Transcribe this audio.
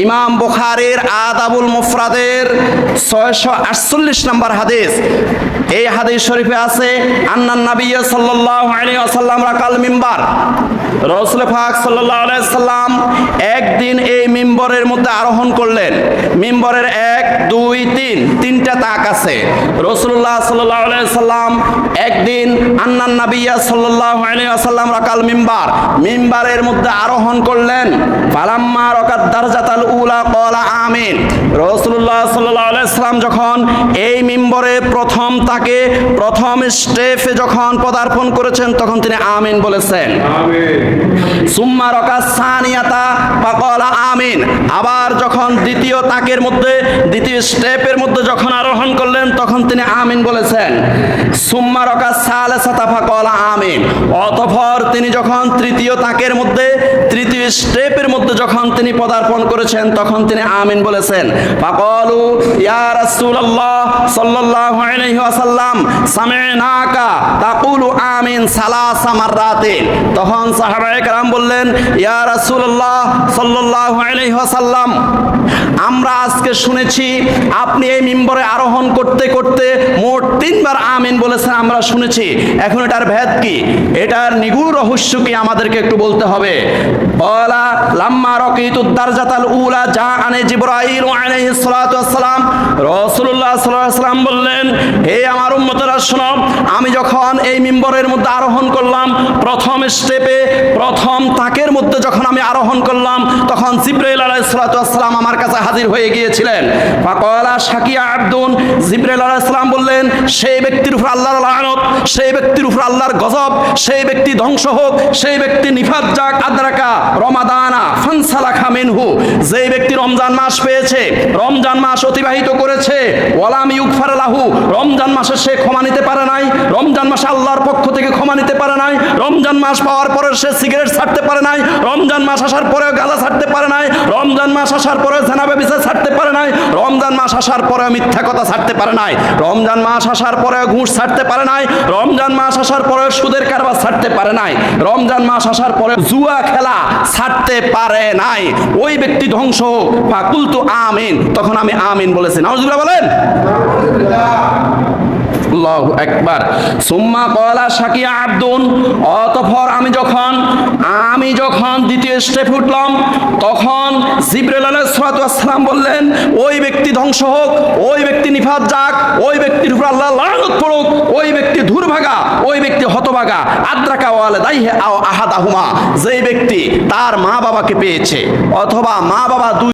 ইমাম বুখারীর আদাবুল মুফরাদের 648 নম্বর হাদিস। এই হাদিস শরীফে আছে আন্নান নবী সাল্লাল্লাহু আলাইহি ওয়াসাল্লাম রাকাল মিম্বার, রাসূল পাক সাল্লাল্লাহু আলাইহি ওয়াসাল্লাম একদিন এই মিম্বরের মধ্যে আরোহণ করলেন। মিম্বরের 1 2 3 তিনটা তাক আছে। রাসূলুল্লাহ সাল্লাল্লাহু আলাইহি ওয়াসাল্লাম একদিন আন্নান নবী সাল্লাল্লাহু আলাইহি ওয়াসাল্লাম রাকাল মিম্বার, মিম্বারের মধ্যে আরোহণ করলেন। ফালাম্মা রাকাত দারজাতাল উলা ক্বালা আমিন। রাসূলুল্লাহ সাল্লাল্লাহু আলাইহি ওয়াসাল্লাম যখন এই মিম্বরে প্রথম তাকে প্রথম স্টেপে যখন পদার্পণ করেছেন তখন তিনি আমিন বলেছেন। আমিন। সুম্মা রাকাত সানিয়াতা ফাক্বালা আমিন। আবার যখন দ্বিতীয় তাকের মধ্যে দ্বিতীয় স্টেপের মধ্যে যখন আরোহণ করলেন তখন তিনি আমিন বলেছেন। সুম্মা রাকাত সালিসাতা ফাক্বালা আমিন। অতঃপর তিনি যখন তৃতীয় তাকের মধ্যে তৃতীয় স্টেপের মধ্যে যখন তিনি পদার্পণ করেছেন তখন তিনি আমিন বলেছেন। ফাকালু ইয়া রাসূলুল্লাহ সাল্লাল্লাহু আলাইহি ওয়াসাল্লাম সামি'নাকা তাকুলু আমিন সালাসা মাররাতিন। তখন সাহাবায়ে কেরাম বললেন, ইয়া রাসূলুল্লাহ সাল্লাল্লাহু আলাইহি ওয়াসাল্লাম, আমরা আজকে শুনেছি আপনি এই মিম্বরে আরোহণ করতে করতে মোট 3 বার আমিন বলেছেন, আমরা শুনেছি। এখন এটার ভেদ কি, এটার নিগূঢ় রহস্য কি আমাদেরকে একটু বলতে হবে। বলা লাম্মা রাকিতুদ দারজাতাল উলা জাআনি জিবরাইল আলাইহিস সালাতু ওয়াস সালাম। রাসূলুল্লাহ সাল্লাল্লাহু আলাইহি ওয়াসাল্লাম বললেন, হে আমার উম্মতেরা শোনো, আমি যখন এই মিম্বরের মধ্যে আরোহণ করলাম, প্রথম স্টেপে প্রথম তাকের মধ্যে যখন আমি আরোহণ করলাম তখন জিবরাইল আলাইহিস সালাতু ওয়াস সালাম আমার কাছে হাজির হয়ে গিয়েছিলেন। ফাকালা শাকিয়া আব্দুন, জিবরাইল আলাইহিস সালাম বললেন, সেই ব্যক্তির উপর আল্লাহর লানত, সেই ব্যক্তির উপর আল্লাহর গজব, সেই ব্যক্তি ধ্বংস হোক, সেই ব্যক্তি নিফাত যাক আদরাকা রমাদানা ফানসালাখা মিনহু। যেই ব্যক্তি রমজান মাস পেয়েছে, রমজান মাস অতিবাহিত করেছে, ওয়ালাম ইউগফার লাহু, রমজান মাসে সে ক্ষমা নিতে পারে নাই, রমজান মাসে আল্লাহর পক্ষ থেকে ক্ষমা নিতে পারে নাই, রমজান মাস পাওয়ার পরে সে সিগারেট ছাড়তে পারে নাই, রমজান মাস আসার পরেও গাঁজা ছাড়তে পারে নাই, রমজান মাস আসার পরেও জেনা ব্যভিচার ছাড়তে পারে নাই, রমজান মাস আসার পরেও মিথ্যা কথা ছাড়তে পারে নাই, রমজান মাস আসার পরেও ঘুষ ছাড়তে পারে নাই, রমজান মাস আসার পরেও সুদের কারবার ছাড়তে পারে নাই, রমজান মাস আসার পরে জুয়া খেলা ছাড়তে পারে নাই, ওই ব্যক্তি ধ্বংস হোক। ফাকুলতু আমিন, তখন আমি আমিন বলেছি। নাউজুবিল্লাহ বলেন। আল্লাহু আকবার। সুম্মা ক্বালা শাকিয়া আব্দুন, অতঃপর আমি যখন দ্বিতীয় স্টেপ উঠলাম তখন জিবরাইল আলাইহিস সালাতু ওয়াস সালাম বললেন, ওই ব্যক্তি ধ্বংস হোক, ওই ব্যক্তি নিফাত যাক, ওই ব্যক্তির উপর আল্লাহর লানত পড়ুক, ওই ব্যক্তি দুর্ভাগা, ওই ব্যক্তি হতভাগা আদরাকা ওয়ালিদাইহি আও আহাদাহুমা। যেই ব্যক্তি তার মা বাবাকে পেয়েছে অথবা মা বাবা